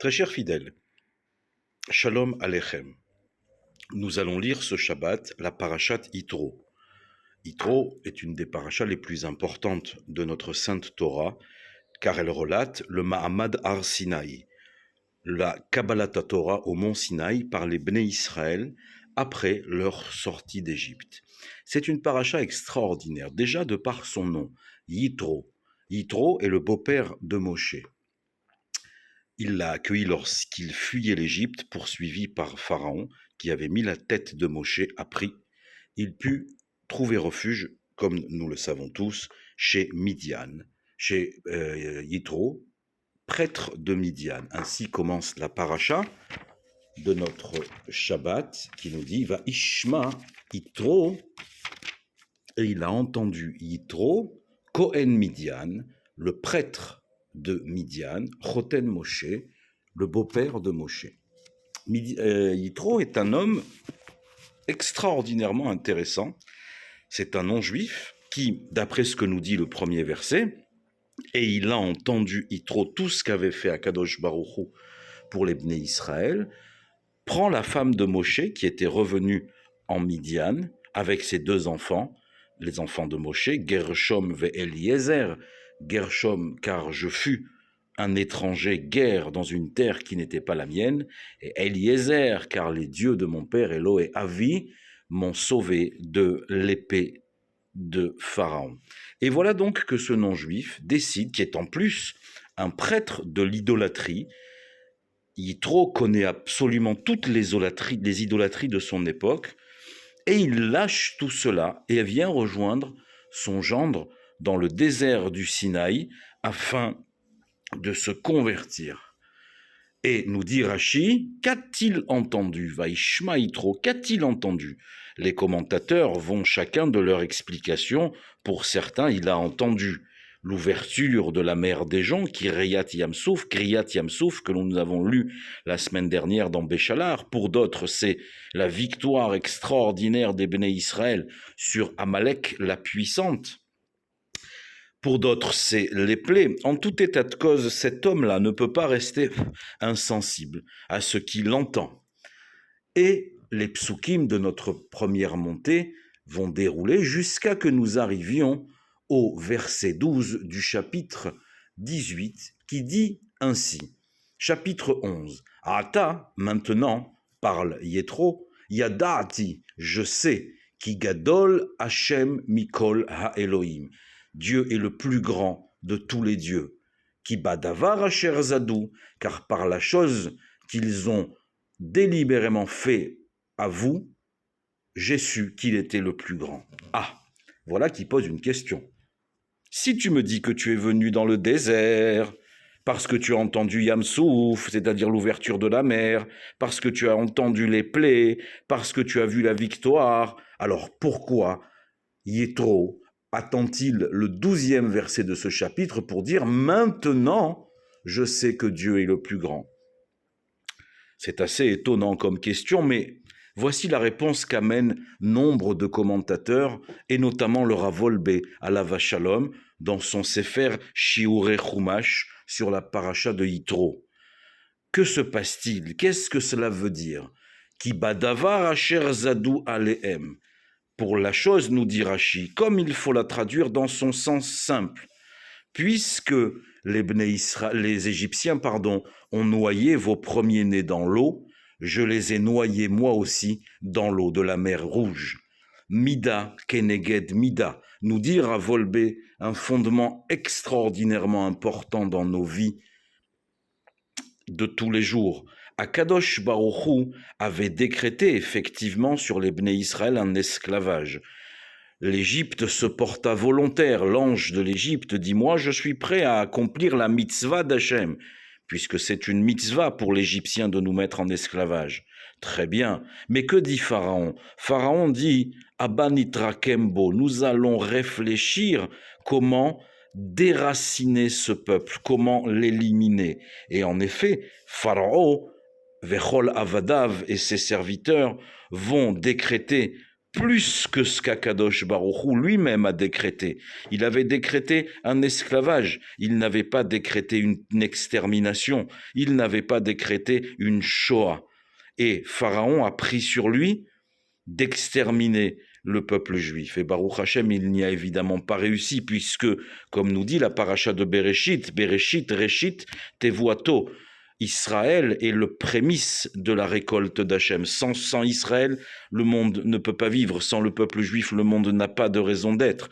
Très chers fidèles, Shalom Aleichem. Nous allons lire ce Shabbat la parashat Yitro. Yitro est une des parachas les plus importantes de notre sainte Torah, car elle relate le Mahamad Har Sinaï, la Kabbalat Torah au mont Sinaï par les Bnei Israël après leur sortie d'Égypte. C'est une paracha extraordinaire, déjà de par son nom, Yitro. Yitro est le beau-père de Moshe. Il l'a accueilli lorsqu'il fuyait l'Égypte, poursuivi par Pharaon, qui avait mis la tête de Moshe à prix. Il put trouver refuge, comme nous le savons tous, chez Midian, chez Yitro, prêtre de Midian. Ainsi commence la paracha de notre Shabbat, qui nous dit « Va Ishma Yitro » et il a entendu Yitro, Kohen Midian, le prêtre de Midian, Choten Moshe, le beau-père de Moshe. Yitro est un homme extraordinairement intéressant. C'est un non-juif qui, d'après ce que nous dit le premier verset, et il a entendu Yitro tout ce qu'avait fait Akadosh Baruch Hu pour les Bnei Israël, prend la femme de Moshe qui était revenue en Midian avec ses deux enfants, les enfants de Moshe, Gershom ve Eliezer, Gershom car je fus un étranger guerre dans une terre qui n'était pas la mienne, et Eliezer car les dieux de mon père Elo et Avi m'ont sauvé de l'épée de Pharaon. Et voilà donc que ce non-juif décide, qui est en plus un prêtre de l'idolâtrie, Yitro connaît absolument toutes les idolâtries de son époque, et il lâche tout cela et vient rejoindre son gendre dans le désert du Sinaï afin de se convertir. Et nous dit Rashi, qu'a-t-il entendu? Vaishma Yitro, qu'a-t-il entendu? Les commentateurs vont chacun de leur explication. Pour certains, il a entendu l'ouverture de la mer des gens, Kriyat Yamsouf, que nous avons lu la semaine dernière dans Béchalar. Pour d'autres, c'est la victoire extraordinaire des Bnei Israël sur Amalek, la puissante. Pour d'autres, c'est les plaies. En tout état de cause, cet homme-là ne peut pas rester insensible à ce qu'il entend. Et les psukim de notre première montée vont dérouler jusqu'à que nous arrivions au verset 12 du chapitre 18 qui dit ainsi, chapitre 11, Ata, maintenant, parle Yetro, Yadati, je sais, Ki Gadol Hashem Mikol Ha-Elohim, Dieu est le plus grand de tous les dieux, Ki Badavar Asher Zadou, car par la chose qu'ils ont délibérément fait à vous, j'ai su qu'il était le plus grand. Ah, voilà qui pose une question. Si tu me dis que tu es venu dans le désert, parce que tu as entendu Yamsouf, c'est-à-dire l'ouverture de la mer, parce que tu as entendu les plaies, parce que tu as vu la victoire, alors pourquoi Yitro attend-il le 12e verset de ce chapitre pour dire « Maintenant, je sais que Dieu est le plus grand ». C'est assez étonnant comme question, mais voici la réponse qu'amènent nombre de commentateurs, et notamment le Rav Wolbe Alav Shalom, dans son Sefer Shiurei Chumash sur la paracha de Yitro. Que se passe-t-il? Qu'est-ce que cela veut dire? Ki badavar asher zadou alehem. Pour la chose, nous dit Rashi, comme il faut la traduire dans son sens simple, puisque les Égyptiens ont noyé vos premiers-nés dans l'eau, je les ai noyés moi aussi dans l'eau de la mer Rouge. Mida, Keneged Mida, nous dit Rav Wolbe, un fondement extraordinairement important dans nos vies de tous les jours. Akadosh Baruch Hu avait décrété effectivement sur les Bnei Israël un esclavage. L'Égypte se porta volontaire. L'ange de l'Égypte dit « Moi, je suis prêt à accomplir la mitzvah d'Hachem, puisque c'est une mitzvah pour l'Égyptien de nous mettre en esclavage. » Très bien. Mais que dit Pharaon? Pharaon dit « Abba nitra kembo » nous allons réfléchir comment déraciner ce peuple, comment l'éliminer. Et en effet, Pharaon, Vechol Avadav et ses serviteurs vont décréter plus que ce qu'Akadosh Baruch Hu lui-même a décrété. Il avait décrété un esclavage, il n'avait pas décrété une extermination, il n'avait pas décrété une Shoah. Et Pharaon a pris sur lui d'exterminer le peuple juif. Et Baruch Hashem, il n'y a évidemment pas réussi, puisque, comme nous dit la paracha de Bereshit, Reshit, Tevuato, Israël est le prémisse de la récolte d'Hachem. Sans Israël, le monde ne peut pas vivre. Sans le peuple juif, le monde n'a pas de raison d'être.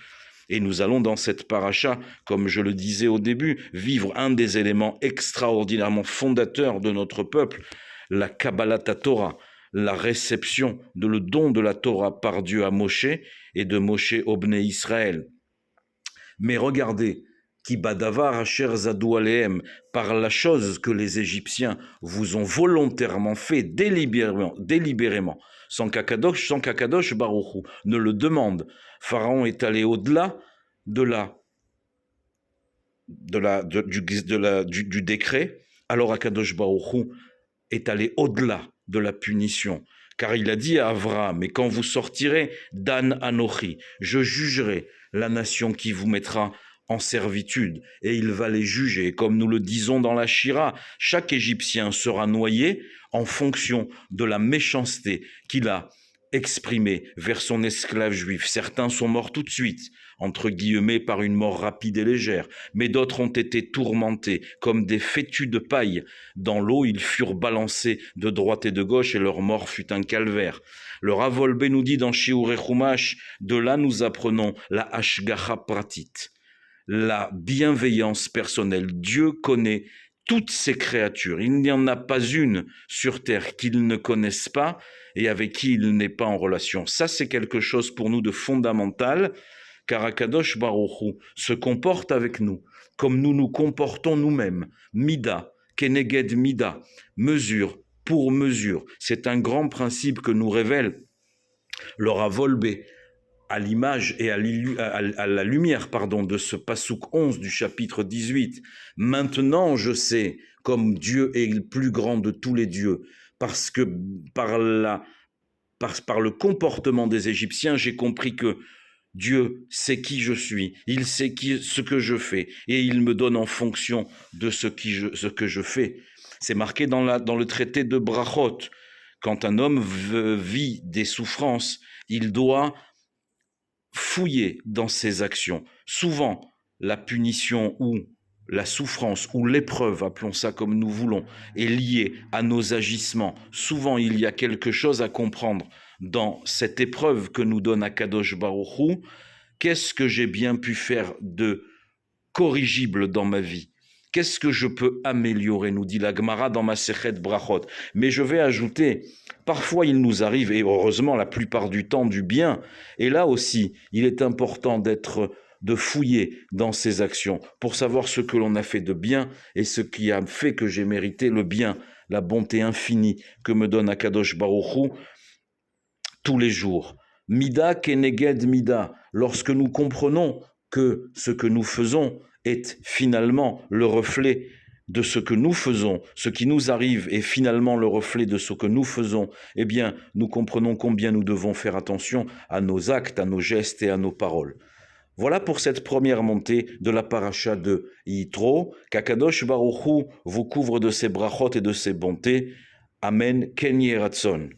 Et nous allons dans cette paracha, comme je le disais au début, vivre un des éléments extraordinairement fondateurs de notre peuple, la Kabbalat Torah, la réception le don de la Torah par Dieu à Moshe et de Moshe au Bnei Israël. Mais regardez, Ki badavar asher zadou alehem, par la chose que les Égyptiens vous ont volontairement fait, délibérément, sans qu'Akadosh Baruch Hu ne le demande. Pharaon est allé au-delà du décret, alors Akadosh Baruch Hu est allé au-delà de la punition. Car il a dit à Avraham, « Et quand vous sortirez d'An Anochi, je jugerai la nation qui vous mettra en servitude, et il va les juger. Et comme nous le disons dans la Shira, chaque Égyptien sera noyé en fonction de la méchanceté qu'il a exprimée vers son esclave juif. Certains sont morts tout de suite, entre guillemets, par une mort rapide et légère, mais d'autres ont été tourmentés, comme des fétus de paille. Dans l'eau, ils furent balancés de droite et de gauche, et leur mort fut un calvaire. Le Rav Wolbe nous dit dans Shiurei Chumash, de là nous apprenons la Hashgacha Pratit, la bienveillance personnelle. Dieu connaît toutes ses créatures. Il n'y en a pas une sur terre qu'il ne connaisse pas et avec qui il n'est pas en relation. Ça, c'est quelque chose pour nous de fondamental, car Akadosh Baruch Hu se comporte avec nous comme nous nous comportons nous-mêmes. Mida, Keneged Mida, mesure pour mesure. C'est un grand principe que nous révèle le Rav Wolbe à l'image et à la lumière de ce Passouk 11 du chapitre 18. Maintenant, je sais, comme Dieu est le plus grand de tous les dieux, parce que par le comportement des Égyptiens, j'ai compris que Dieu sait qui je suis, il sait ce que je fais, et il me donne en fonction de ce que je fais. C'est marqué dans le traité de Brachot. Quand un homme vit des souffrances, il doit fouiller dans ses actions. Souvent, la punition ou la souffrance ou l'épreuve, appelons ça comme nous voulons, est liée à nos agissements. Souvent, il y a quelque chose à comprendre dans cette épreuve que nous donne Akadosh Baruch Hu. Qu'est-ce que j'ai bien pu faire de corrigible dans ma vie? Qu'est-ce que je peux améliorer, nous dit la Gemara dans Masechet Brachot. Mais je vais ajouter, parfois il nous arrive, et heureusement la plupart du temps, du bien. Et là aussi, il est important de fouiller dans ses actions pour savoir ce que l'on a fait de bien et ce qui a fait que j'ai mérité le bien, la bonté infinie que me donne Akadosh Baruch Hu tous les jours. Mida keneged mida, lorsque nous comprenons que ce que nous faisons est finalement le reflet de ce que nous faisons, ce qui nous arrive est finalement le reflet de ce que nous faisons, eh bien, nous comprenons combien nous devons faire attention à nos actes, à nos gestes et à nos paroles. Voilà pour cette première montée de la paracha de Yitro, qu'Akadosh Baruch Hu vous couvre de ses brachot et de ses bontés. Amen, Ken Yeh Ratzon.